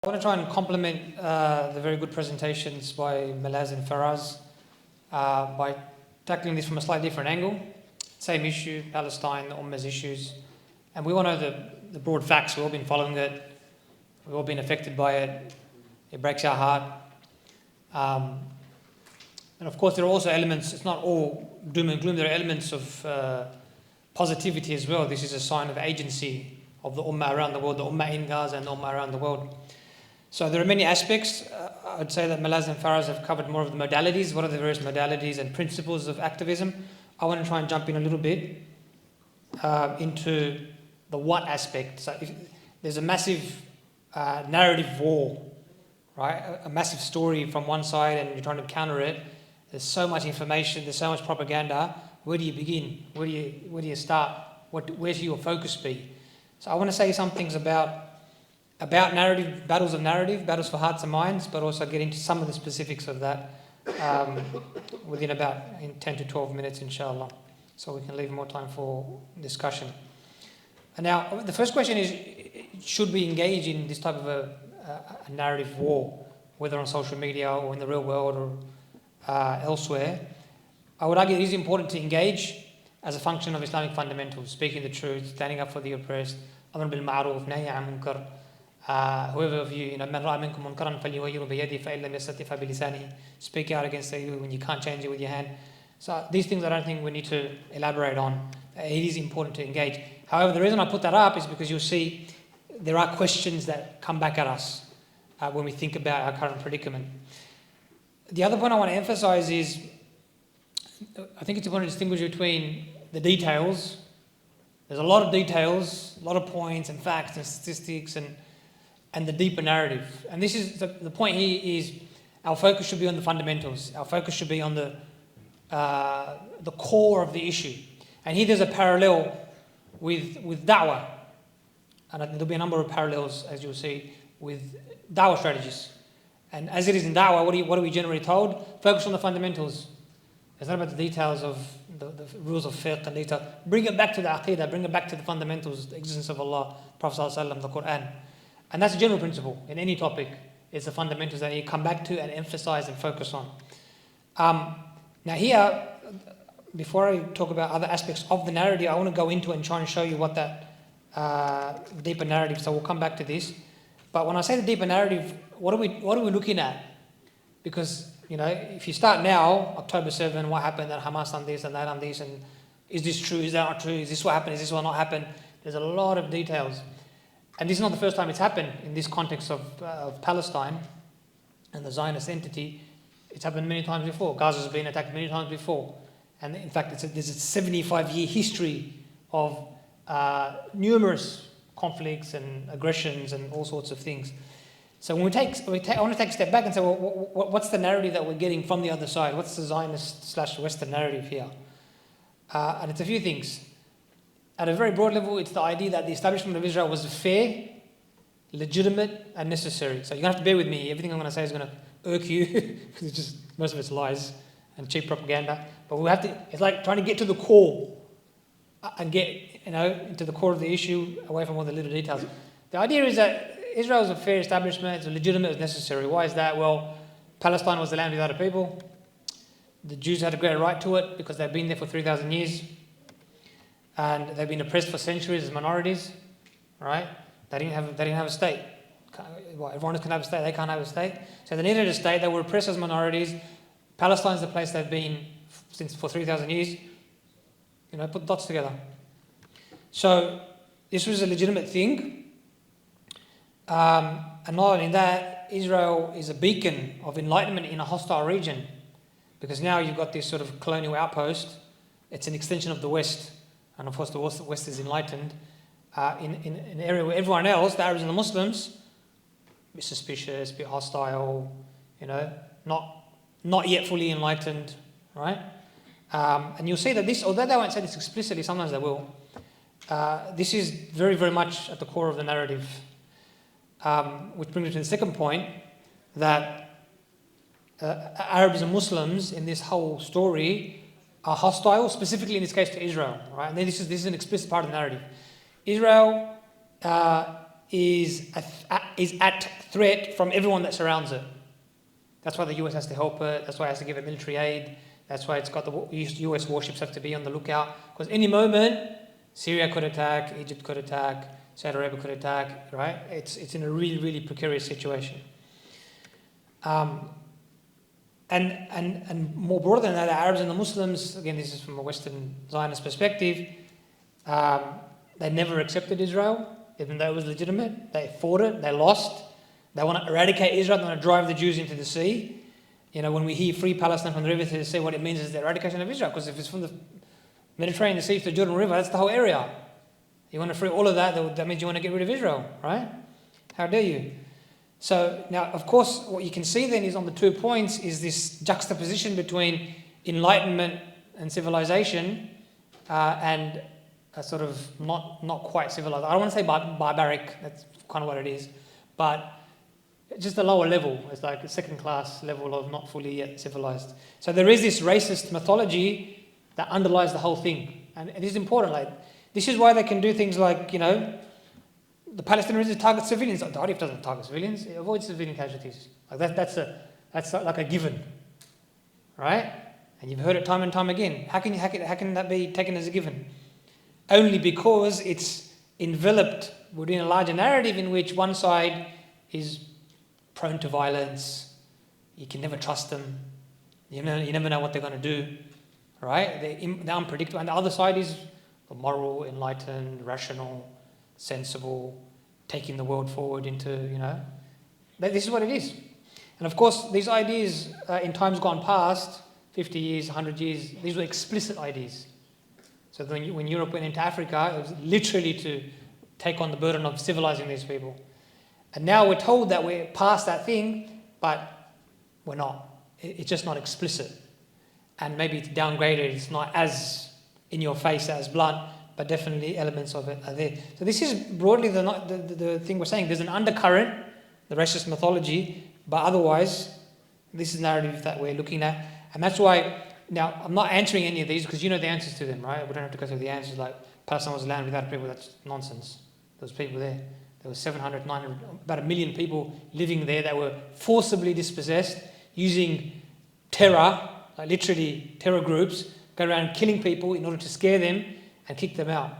I want to try and complement the very good presentations by Malaz and Faraz by tackling this from a slightly different angle. Same issue, Palestine, the Ummah's issues. And we all know the broad facts. We've all been following it. We've all been affected by it. It breaks our heart. And of course, there are also elements, it's not all doom and gloom, there are elements of positivity as well. This is a sign of agency of the Ummah around the world, the Ummah in Gaza and the Ummah around the world. So there are many aspects. I'd say that Malaz and Faraz have covered more of the modalities. What are the various modalities and principles of activism? I want to try and jump in a little bit into the what aspect. So there's a massive narrative war, right? A massive story from one side and you're trying to counter it. There's so much information, there's so much propaganda. Where do you begin? Where do you start? Where should your focus be? So I want to say some things about narrative, battles for hearts and minds, but also get into some of the specifics of that within about 10 to 12 minutes, inshallah. So we can leave more time for discussion. And now, the first question is, should we engage in this type of a narrative war, whether on social media or in the real world or elsewhere? I would argue it is important to engage as a function of Islamic fundamentals, speaking the truth, standing up for the oppressed, amr bil ma'ruf, nahy an munkar. Whoever of you, man ra'a minkum munkaran falyughayyirhu biyadihi fa in lam yastati' fa bilisanihi. Speak out against evil when you can't change it with your hand. So these things I don't think we need to elaborate on. It is important to engage. However, the reason I put that up is because you'll see there are questions that come back at us when we think about our current predicament. The other point I want to emphasize is I think it's important to distinguish between the details. There's a lot of details, a lot of points and facts and statistics and the deeper narrative. And this is the point here is our focus should be on the fundamentals. Our focus should be on the core of the issue. And here there's a parallel with da'wah. And there'll be a number of parallels, as you'll see, with da'wah strategies. And as it is in da'wah, what are we generally told? Focus on the fundamentals. It's not about the details of the rules of fiqh and detail. Bring it back to the aqidah, bring it back to the fundamentals, the existence of Allah, Prophet ﷺ, the Quran. And that's a general principle in any topic. It's the fundamentals that you come back to and emphasize and focus on. Now here, before I talk about other aspects of the narrative, I want to go into and try and show you what that deeper narrative, so we'll come back to this. But when I say the deeper narrative, what are we looking at? Because, if you start now, October 7, what happened, that Hamas done this and that done this, and is this true, is that not true, is this what happened, is this what not happened? There's a lot of details. And this is not the first time it's happened in this context of Palestine and the Zionist entity. It's happened many times before. Gaza's been attacked many times before. And in fact, there's a 75-year history of numerous conflicts and aggressions and all sorts of things. So when I want to take a step back and say, well, what's the narrative that we're getting from the other side? What's the Zionist/Western narrative here? And it's a few things. At a very broad level, it's the idea that the establishment of Israel was fair, legitimate, and necessary. So you're going to have to bear with me. Everything I'm going to say is going to irk you because most of it's lies and cheap propaganda. But it's like trying to get to the core and get into the core of the issue away from all the little details. The idea is that Israel is a fair establishment, it's legitimate, it's necessary. Why is that? Well, Palestine was the land without a people. The Jews had a great right to it because they've been there for 3,000 years. And they've been oppressed for centuries as minorities, right? They didn't have a state. Everyone can have a state, they can't have a state. So they needed a state, they were oppressed as minorities. Palestine's the place they've been for 3,000 years. Put dots together. So this was a legitimate thing. And not only that, Israel is a beacon of enlightenment in a hostile region, because now you've got this sort of colonial outpost. It's an extension of the West, and of course the West is enlightened in an area where everyone else, the Arabs and the Muslims, a bit suspicious, a bit hostile, not yet fully enlightened, right? And you'll see that this, although they won't say this explicitly, sometimes they will. This is very, very much at the core of the narrative. Which brings me to the second point, that Arabs and Muslims in this whole story are hostile, specifically in this case to Israel, right? And then this is an explicit part of the narrative. Israel is at threat from everyone that surrounds it. That's why the US has to help it. That's why it has to give it military aid. That's why it's got the US warships have to be on the lookout. Because any moment, Syria could attack, Egypt could attack, Saudi Arabia could attack, right? It's in a really, really precarious situation. And more broader than that, the Arabs and the Muslims, again, this is from a Western Zionist perspective, they never accepted Israel, even though it was legitimate. They fought it, they lost. They want to eradicate Israel, they want to drive the Jews into the sea. You know, when we hear free Palestine from the river to the sea, what it means is the eradication of Israel, because if it's from the Mediterranean, the sea to the Jordan River, that's the whole area. You want to free all of that, that means you want to get rid of Israel, right? How dare you? So now, of course, what you can see then is on the 2 points is this juxtaposition between enlightenment and civilization and a sort of not quite civilized. I don't want to say barbaric, that's kind of what it is, but just a lower level. It's like a second class level of not fully yet civilized. So there is this racist mythology that underlies the whole thing. And it is important. Like, this is why they can do things like, you know, the Palestinians target civilians. The IDF doesn't target civilians, it avoids civilian casualties. Like that's like a given. Right? And you've heard it time and time again. How can that be taken as a given? Only because it's enveloped within a larger narrative in which one side is prone to violence. You can never trust them. You never know what they're going to do. Right? They're unpredictable. And the other side is moral, enlightened, rational, sensible, taking the world forward into, you know. This is what it is. And of course, these ideas in times gone past, 50 years, 100 years, these were explicit ideas. So when Europe went into Africa, it was literally to take on the burden of civilizing these people. And now we're told that we're past that thing, but we're not. It's just not explicit. And maybe it's downgraded, it's not as in your face, as blunt, but definitely elements of it are there. So this is broadly the thing we're saying. There's an undercurrent, the racist mythology, but otherwise, this is narrative that we're looking at. And that's why, now, I'm not answering any of these because you know the answers to them, right? We don't have to go through the answers like Palestine was a land without people. That's nonsense. There was people there. There were 700, 900, about 1 million people living there that were forcibly dispossessed using terror, like literally terror groups, go around killing people in order to scare them and kick them out.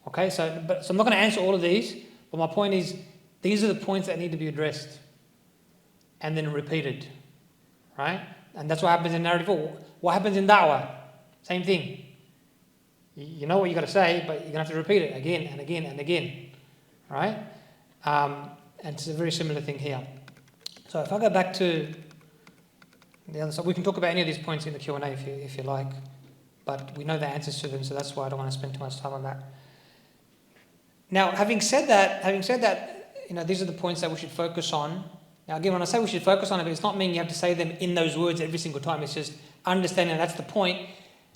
Okay, so I'm not going to answer all of these, but my point is, these are the points that need to be addressed and then repeated, right? And that's what happens in narrative. What happens in da'wah? Same thing. You know what you got to say, but you're going to have to repeat it again and again and again, right? And it's a very similar thing here. So if I go back to the other side, we can talk about any of these points in the Q&A if you like, but we know the answers to them, so that's why I don't want to spend too much time on that. Now, having said that, you know, these are the points that we should focus on. Now, again, when I say we should focus on it, it's not meaning you have to say them in those words every single time. It's just understanding that's the point.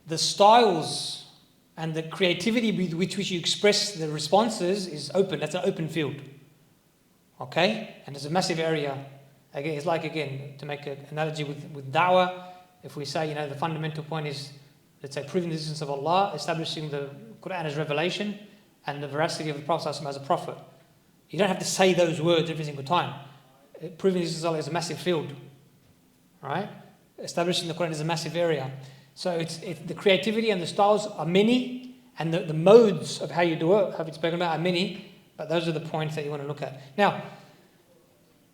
The styles and the creativity with which you express the responses is open. That's an open field. Okay? And there's a massive area. Again, it's like, again, to make an analogy with da'wah, if we say, you know, the fundamental point is, let's say, proving the existence of Allah, establishing the Quran as revelation, and the veracity of the Prophet as a prophet. You don't have to say those words every single time. Proving the existence of Allah is a massive field, right? Establishing the Quran is a massive area. So it's the creativity and the styles are many, and the modes of how you do it, have been spoken about, are many, but those are the points that you want to look at. Now,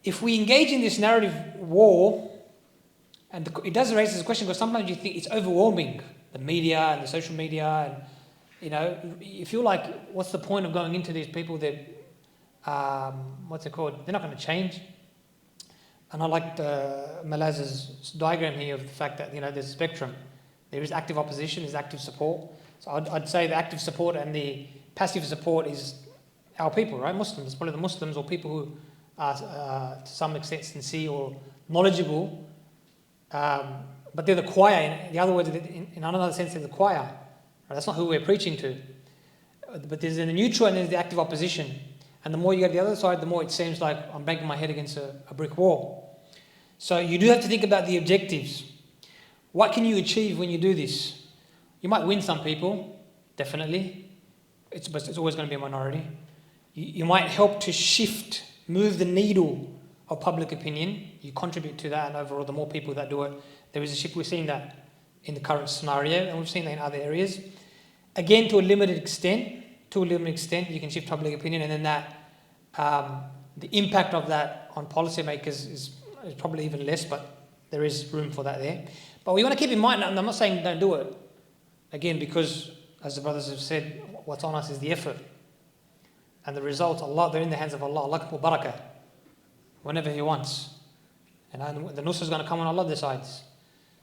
if we engage in this narrative war, and it does raise this question, because sometimes you think it's overwhelming, the media and the social media, and you know, you feel like, what's the point of going into these people that, what's it called? They're not going to change. And I liked Malaz's diagram here of the fact that, you know, there's a spectrum. There is active opposition, there's active support. So I'd say the active support and the passive support is our people, right? Muslims, probably the Muslims or people who are to some extent sincere or knowledgeable. But they're the choir. In the other words, in another sense, they're the choir. Right? That's not who we're preaching to. But there's the neutral and there's the active opposition. And the more you go to the other side, the more it seems like I'm banging my head against a brick wall. So you do have to think about the objectives. What can you achieve when you do this? You might win some people, definitely. But it's always going to be a minority. You might help to move the needle of public opinion. You contribute to that, and overall, the more people that do it, there is a shift. We're seeing that in the current scenario, and we've seen that in other areas. Again, to a limited extent, you can shift public opinion, and then the impact of that on policymakers is probably even less, but there is room for that there. But we want to keep in mind, and I'm not saying don't do it, again, because, as the brothers have said, what's on us is the effort. And the results, Allah, they're in the hands of Allah. Allah can put barakah whenever He wants. And the nusra is going to come when Allah decides.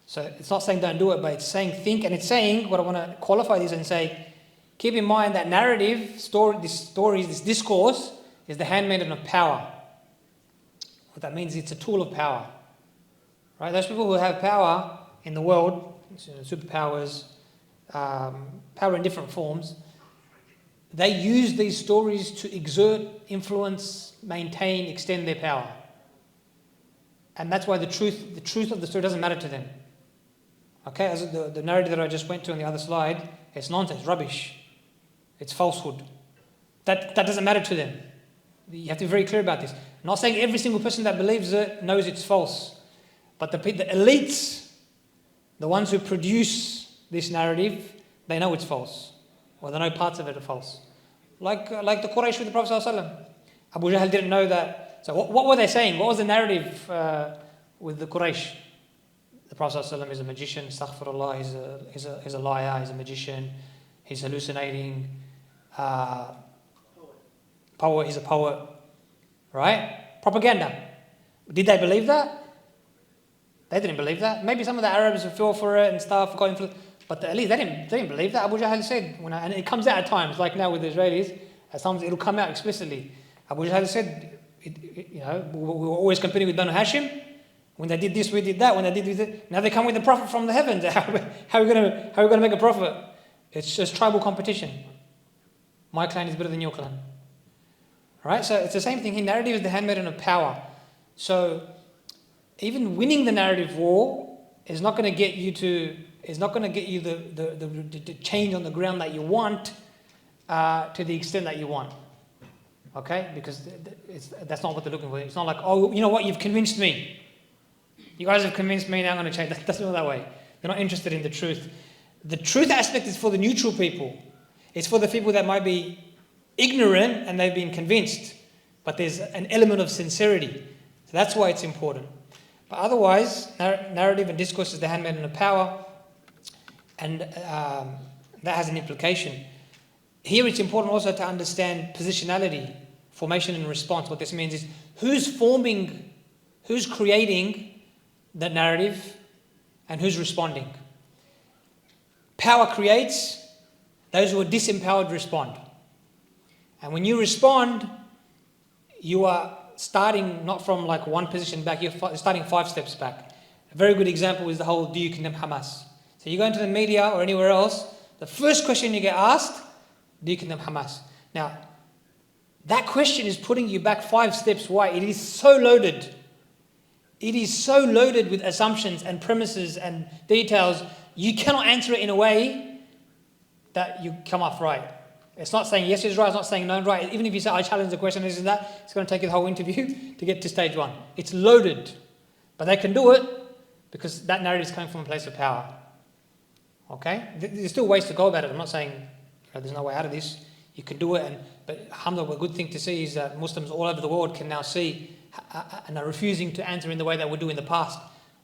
So it's not saying don't do it, but it's saying think, and it's saying, what I want to qualify this and say, keep in mind that narrative, this discourse, is the handmaiden of power. What that means, it's a tool of power. Right? Those people who have power in the world, superpowers, power in different forms, they use these stories to exert, influence, maintain, extend their power. And that's why the truth of the story doesn't matter to them. Okay, as the narrative that I just went to on the other slide, it's nonsense, rubbish. It's falsehood. That doesn't matter to them. You have to be very clear about this. I'm not saying every single person that believes it knows it's false. But the elites, the ones who produce this narrative, they know it's false. Or they know parts of it are false. Like the Quraysh with the Prophet ﷺ. Abu Jahl didn't know that. So what were they saying? What was the narrative with the Quraysh? The Prophet ﷺ is a magician, astaghfirullah, he's a liar, he's a magician, he's hallucinating, he's a poet, right? Propaganda. Did they believe that? They didn't believe that. Maybe some of the Arabs fell for it and stuff, got influenced, but at least they didn't believe that. Abu Jahl said, and it comes out at times, like now with the Israelis, at times it'll come out explicitly. Abu Jahl said, we were always competing with Banu Hashim. When they did this, we did that. When they did this, now they come with a prophet from the heavens. How are we going to make a prophet? It's just tribal competition. My clan is better than your clan. All right, so it's the same thing here. Narrative is the handmaiden of power. So even winning the narrative war is not going to get you the change on the ground that you want to the extent that you want. Okay, because that's not what they're looking for. It's not like, oh, you know what, you've convinced me. You guys have convinced me, now I'm going to change. That's not that way. They're not interested in the truth. The truth aspect is for the neutral people. It's for the people that might be ignorant and they've been convinced. But there's an element of sincerity. So that's why it's important. But otherwise, narrative and discourse is the handmaiden of power. And that has an implication. Here it's important also to understand positionality, formation and response. What this means is who's creating that narrative and who's responding. Power creates, those who are disempowered respond. And when you respond, you are starting not from like one position back, you're starting 5 steps back. A very good example is the whole, do you condemn Hamas? So you go into the media or anywhere else, the first question you get asked, do you condemn Hamas? Now, that question is putting you back 5 steps. Why? It is so loaded. It is so loaded with assumptions and premises and details, you cannot answer it in a way that you come off right. It's not saying yes is right, it's not saying no is right. Even if you say, I challenge the question, this is that, it's going to take you the whole interview to get to stage 1. It's loaded. But they can do it because that narrative is coming from a place of power. Okay? There's still ways to go about it. I'm not saying there's no way out of this. You can do it. But alhamdulillah, a good thing to see is that Muslims all over the world can now see and are refusing to answer in the way that we do in the past.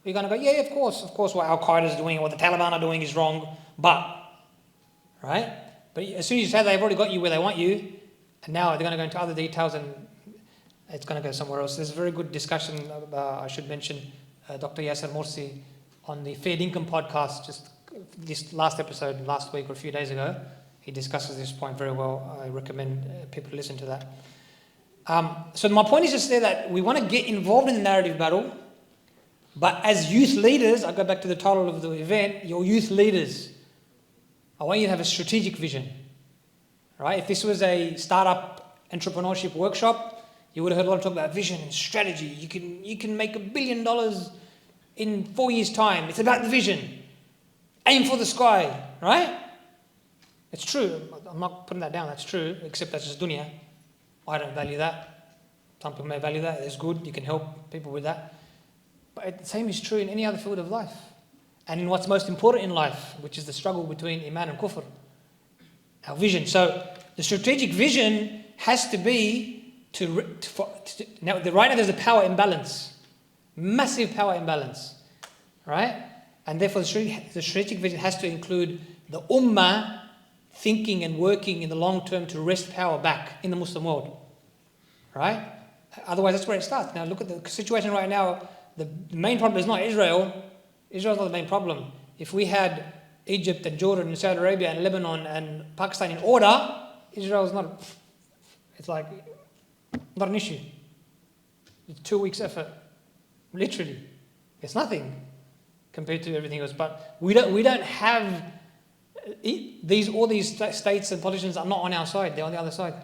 We're going to go, yeah, of course, what Al-Qaeda is doing, what the Taliban are doing is wrong, but, right? But as soon as you say they've already got you where they want you, and now they're going to go into other details and it's going to go somewhere else. There's a very good discussion, I should mention, Dr. Yasser Morsi on the Fair Income podcast, just this last episode, last week or a few days ago. He discusses this point very well. I recommend people listen to that. So my point is just there that we want to get involved in the narrative battle, but as youth leaders, I go back to the title of the event, your youth leaders, I want you to have a strategic vision. Right? If this was a startup entrepreneurship workshop, you would have heard a lot of talk about vision and strategy. You can make $1 billion in 4 years' time. It's about the vision. Aim for the sky, right? It's true. I'm not putting that down. That's true, except that's just dunya. I don't value that. Some people may value that. It's good. You can help people with that. But the same is true in any other field of life. And in what's most important in life, which is the struggle between Iman and Kufr. Our vision. So the strategic vision has to be now right now there's a power imbalance. Massive power imbalance. Right? And therefore the strategic vision has to include the Ummah thinking and working in the long term to wrest power back in the Muslim world. Right? Otherwise that's where it starts. Now look at the situation right now. The main problem is not Israel. Israel's not the main problem. If we had Egypt and Jordan and Saudi Arabia and Lebanon and Pakistan in order, Israel's not, it's like, not an issue. It's 2 weeks effort. Literally. It's nothing compared to everything else. But we don't have, all these states and politicians are not on our side. They're on the other side.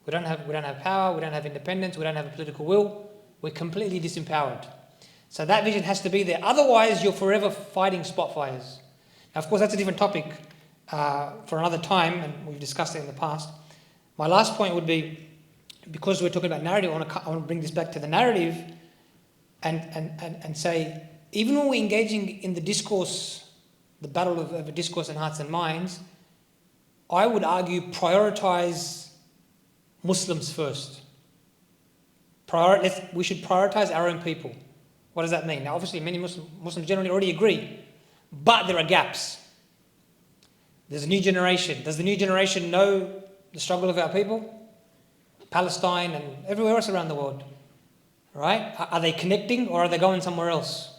We don't have power, we don't have independence, we don't have a political will. We're completely disempowered. So that vision has to be there. Otherwise, you're forever fighting spot fires. Now, of course, that's a different topic for another time, and we've discussed it in the past. My last point would be, because we're talking about narrative, I want to bring this back to the narrative and say, even when we're engaging in the discourse, the battle of discourse in hearts and minds, I would argue prioritize Muslims first. We should prioritize our own people. What does that mean? Now, obviously, many Muslims generally already agree, but there are gaps. There's a new generation. Does the new generation know the struggle of our people? Palestine and everywhere else around the world. Right? Are they connecting or are they going somewhere else?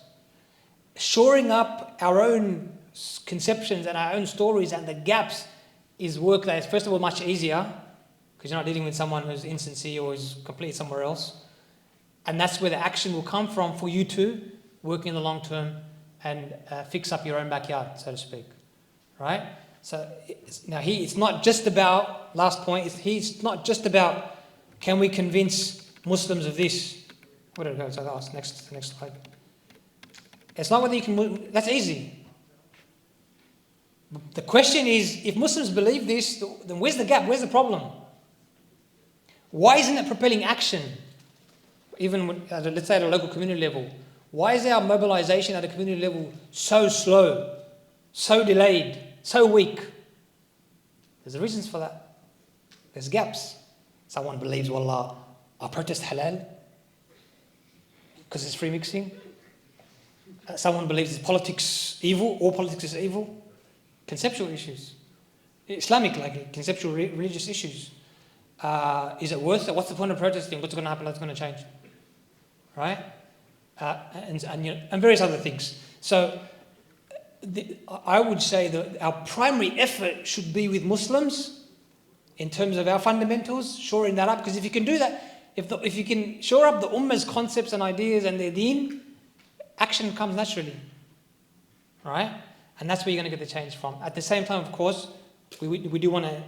Shoring up our own conceptions and our own stories and the gaps is work that is, first of all, much easier, because you're not dealing with someone who's insincere or is completely somewhere else. And that's where the action will come from for you to work in the long term and fix up your own backyard, so to speak. Right? So it's not just about, last point, it's not just about can we convince Muslims of this. Where did it go? So that's next slide. It's not whether you can, that's easy. The question is, if Muslims believe this, then where's the gap? Where's the problem? Why isn't it propelling action? Even let's say at a local community level. Why is our mobilization at a community level so slow, so delayed, so weak? There's reasons for that. There's gaps. Someone believes, wallah, I protest halal because it's free mixing. Someone believes politics evil, all politics is evil. Conceptual issues. Islamic, like conceptual religious issues. Is it worth it? What's the point of protesting? What's going to happen? What's going to change? Right? And various other things. So I would say that our primary effort should be with Muslims in terms of our fundamentals, shoring that up. Because if you can do that, if you can shore up the Ummah's concepts and ideas and their deen, action comes naturally. Right? And that's where you're going to get the change from. At the same time, of course, we do want to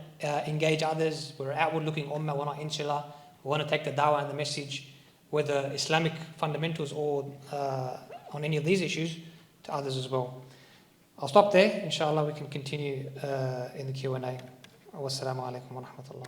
engage others. We're an outward-looking ummah. We're not insular. We want to take the dawah and the message, whether Islamic fundamentals or on any of these issues, to others as well. I'll stop there. Inshallah, we can continue in the Q&A. Wassalamu alaikum wa rahmatullah.